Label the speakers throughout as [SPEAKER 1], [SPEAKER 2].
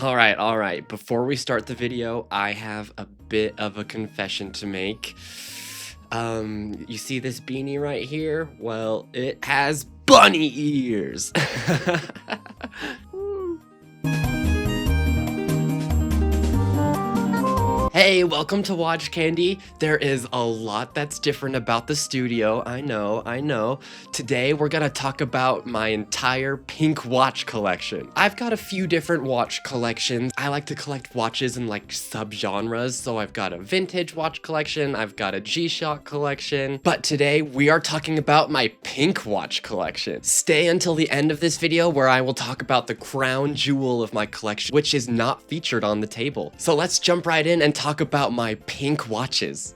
[SPEAKER 1] All right. Before we start the video, I have a bit of a confession to make. You see this beanie right here? Well, it has bunny ears. Hey, welcome to Watch Candy. There is a lot that's different about the studio. I know. Today, we're gonna talk about my entire pink watch collection. I've got a few different watch collections. I like to collect watches in like subgenres. So I've got a vintage watch collection. I've got a G-Shock collection. But today, we are talking about my pink watch collection. Stay until the end of this video where I will talk about the crown jewel of my collection, which is not featured on the table. So let's jump right in and talk about my pink watches.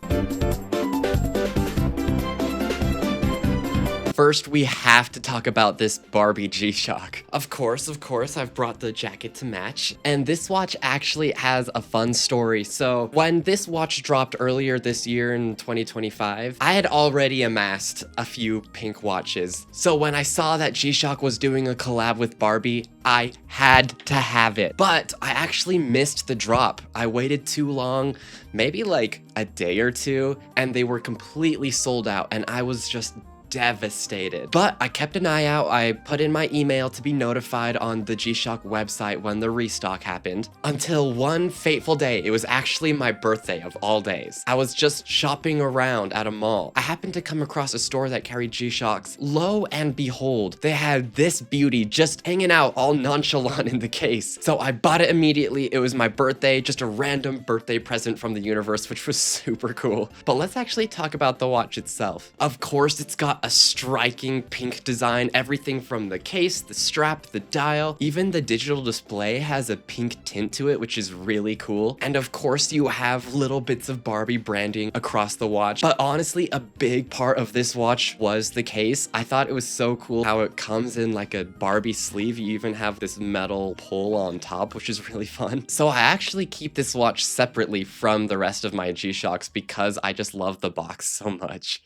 [SPEAKER 1] First, we have to talk about this Barbie G-Shock. Of course, I've brought the jacket to match. And this watch actually has a fun story. So when this watch dropped earlier this year in 2025, I had already amassed a few pink watches. So when I saw that G-Shock was doing a collab with Barbie, I had to have it. But I actually missed the drop. I waited too long, maybe like a day or two, and they were completely sold out, and I was just devastated. But I kept an eye out. I put in my email to be notified on the G-Shock website when the restock happened, until one fateful day. It was actually my birthday of all days. I was just shopping around at a mall. I happened to come across a store that carried G-Shocks. Lo and behold, they had this beauty just hanging out all nonchalant in the case. So I bought it immediately. It was my birthday, just a random birthday present from the universe, which was super cool. But let's actually talk about the watch itself. Of course, it's got a striking pink design. Everything from the case, the strap, the dial, even the digital display has a pink tint to it, which is really cool. And of course, you have little bits of Barbie branding across the watch. But honestly, a big part of this watch was the case. I thought it was so cool how it comes in like a Barbie sleeve. You even have this metal pull on top, which is really fun. So I actually keep this watch separately from the rest of my G-Shocks because I just love the box so much.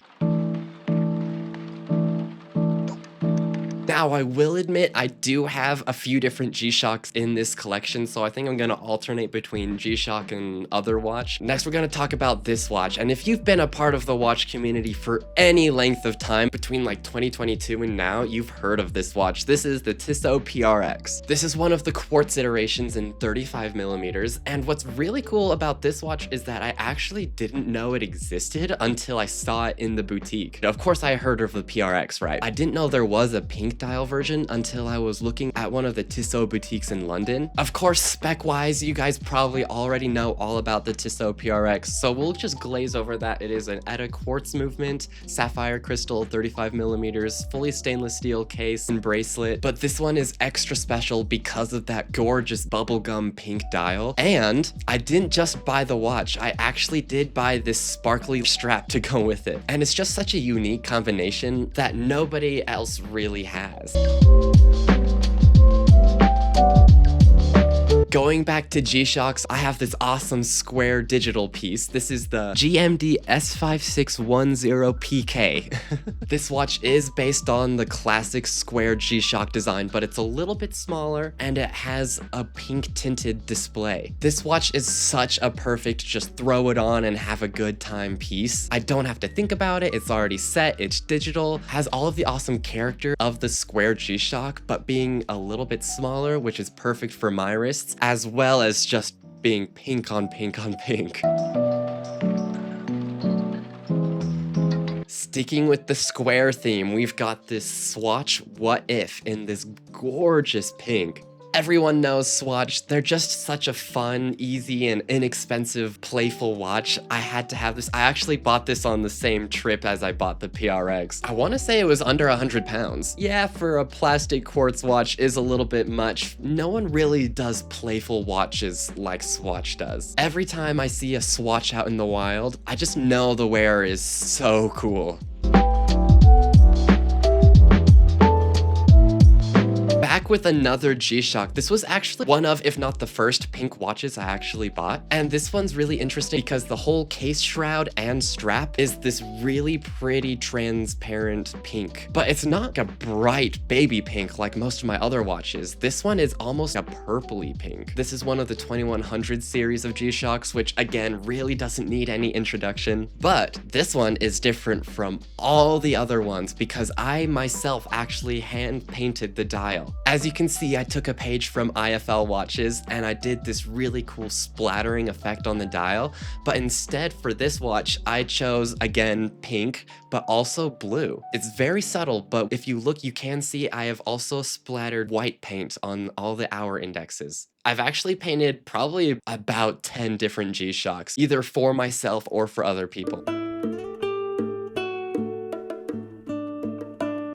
[SPEAKER 1] Now, I will admit I do have a few different G-Shocks in this collection, so I think I'm gonna alternate between G-Shock and other watch. Next, we're gonna talk about this watch, and if you've been a part of the watch community for any length of time, between like 2022 and now, you've heard of this watch. This is the Tissot PRX. This is one of the quartz iterations in 35mm, and what's really cool about this watch is that I actually didn't know it existed until I saw it in the boutique. Now, of course, I heard of the PRX, right? I didn't know there was a pink dial version until I was looking at one of the Tissot boutiques in London. Of course, spec-wise, you guys probably already know all about the Tissot PRX, so we'll just glaze over that. It is an ETA quartz movement, sapphire crystal, 35mm, fully stainless steel case and bracelet, but this one is extra special because of that gorgeous bubblegum pink dial. And I didn't just buy the watch, I actually did buy this sparkly strap to go with it. And it's just such a unique combination that nobody else really has. Going back to G-Shocks, I have this awesome square digital piece. This is the GMD S5610PK. This watch is based on the classic square G-Shock design, but it's a little bit smaller and it has a pink tinted display. This watch is such a perfect just throw it on and have a good time piece. I don't have to think about it. It's already set, it's digital, has all of the awesome character of the square G-Shock, but being a little bit smaller, which is perfect for my wrists, as well as just being pink on pink on pink. Sticking with the square theme, we've got this Swatch What If in this gorgeous pink. Everyone knows Swatch. They're just such a fun, easy, and inexpensive, playful watch. I had to have this. I actually bought this on the same trip as I bought the PRX. I want to say it was under 100 pounds. Yeah, for a plastic quartz watch is a little bit much. No one really does playful watches like Swatch does. Every time I see a Swatch out in the wild, I just know the wearer is so cool. back with another G-Shock. This was actually one of, if not the first, pink watches I actually bought. And this one's really interesting because the whole case shroud and strap is this really pretty transparent pink. But it's not a bright baby pink like most of my other watches. This one is almost a purpley pink. This is one of the 2100 series of G-Shocks, which again really doesn't need any introduction. But this one is different from all the other ones because I myself actually hand painted the dial. As you can see, I took a page from IFL watches and I did this really cool splattering effect on the dial, but instead for this watch, I chose again pink, but also blue. It's very subtle, but if you look, you can see I have also splattered white paint on all the hour indexes. I've actually painted probably about 10 different G-Shocks, either for myself or for other people.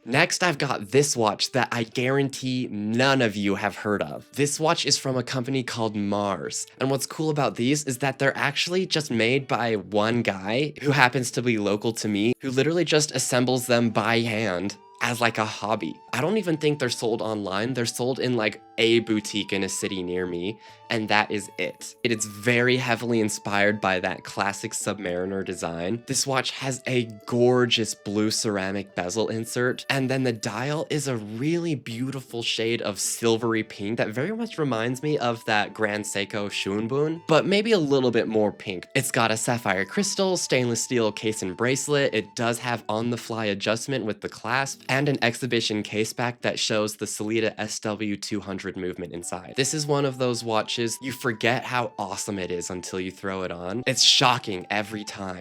[SPEAKER 1] Next, I've got this watch that I guarantee none of you have heard of. This watch is from a company called Mars. And what's cool about these is that they're actually just made by one guy who happens to be local to me, who literally just assembles them by hand as like a hobby. I don't even think they're sold online. They're sold in like a boutique in a city near me, and that is it. It is very heavily inspired by that classic Submariner design. This watch has a gorgeous blue ceramic bezel insert, and then the dial is a really beautiful shade of silvery pink that very much reminds me of that Grand Seiko Shunbun, but maybe a little bit more pink. It's got a sapphire crystal, stainless steel case and bracelet. It does have on-the-fly adjustment with the clasp, and an exhibition case back that shows the Sellita SW200 movement inside. This is one of those watches you forget how awesome it is until you throw it on. It's shocking every time.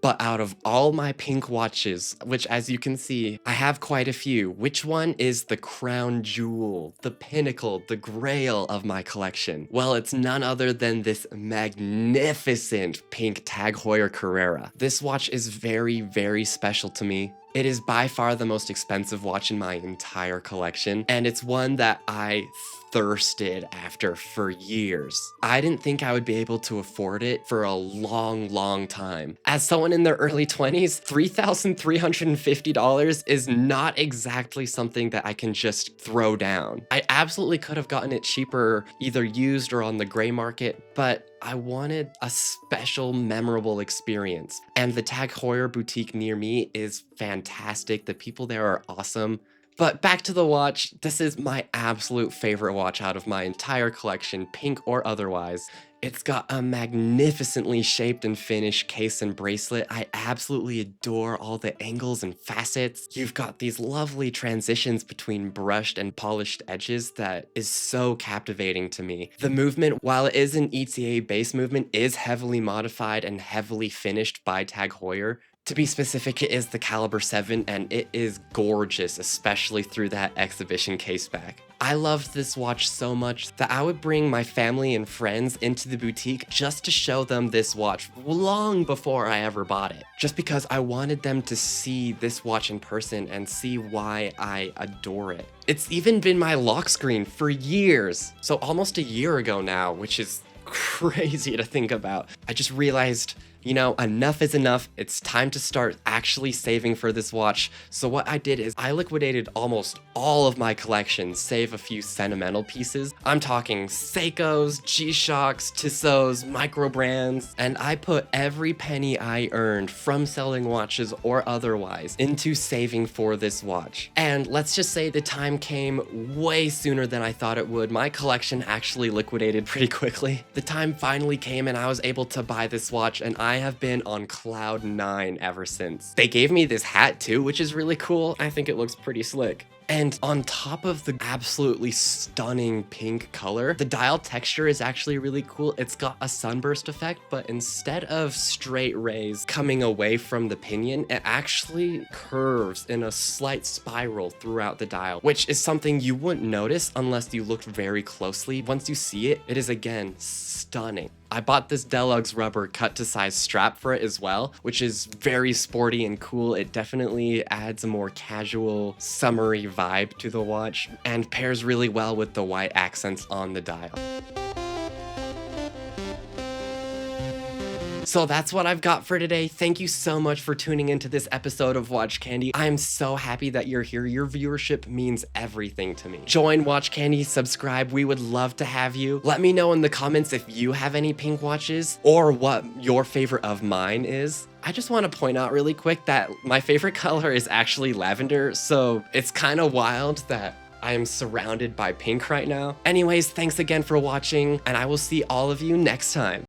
[SPEAKER 1] But out of all my pink watches, which as you can see, I have quite a few, which one is the crown jewel, the pinnacle, the grail of my collection? Well, it's none other than this magnificent pink Tag Heuer Carrera. This watch is very, very special to me. It is by far the most expensive watch in my entire collection, and it's one that I thirsted after for years. I didn't think I would be able to afford it for a long, long time. As someone in their early 20s, $3,350 is not exactly something that I can just throw down. I absolutely could have gotten it cheaper, either used or on the gray market, but I wanted a special, memorable experience. And the Tag Heuer boutique near me is fantastic. The people there are awesome. But back to the watch, this is my absolute favorite watch out of my entire collection, pink or otherwise. It's got a magnificently shaped and finished case and bracelet. I absolutely adore all the angles and facets. You've got these lovely transitions between brushed and polished edges that is so captivating to me. The movement, while it is an ETA base movement, is heavily modified and heavily finished by Tag Heuer. To be specific, it is the caliber 7 and it is gorgeous, especially through that exhibition case back. I loved this watch so much that I would bring my family and friends into the boutique just to show them this watch long before I ever bought it. Just because I wanted them to see this watch in person and see why I adore it. It's even been my lock screen for years. So almost a year ago now, which is crazy to think about. I just realized, you know, enough is enough. It's time to start actually saving for this watch. So what I did is I liquidated almost all of my collection, save a few sentimental pieces. I'm talking Seikos, G-Shocks, Tissot's, micro brands, and I put every penny I earned from selling watches or otherwise into saving for this watch. And let's just say the time came way sooner than I thought it would. My collection actually liquidated pretty quickly. The time finally came and I was able to buy this watch, and I have been on cloud 9 ever since. They gave me this hat too, which is really cool. I think it looks pretty slick. And on top of the absolutely stunning pink color, the dial texture is actually really cool. It's got a sunburst effect, but instead of straight rays coming away from the pinion, it actually curves in a slight spiral throughout the dial, which is something you wouldn't notice unless you looked very closely. Once you see it, it is again stunning. I bought this Deluxe rubber cut to size strap for it as well, which is very sporty and cool. It definitely adds a more casual, summery vibe to the watch and pairs really well with the white accents on the dial. So that's what I've got for today. Thank you so much for tuning into this episode of Watch Candy. I'm so happy that you're here. Your viewership means everything to me. Join Watch Candy, subscribe. We would love to have you. Let me know in the comments if you have any pink watches or what your favorite of mine is. I just want to point out really quick that my favorite color is actually lavender, so it's kind of wild that I am surrounded by pink right now. Anyways, thanks again for watching, and I will see all of you next time.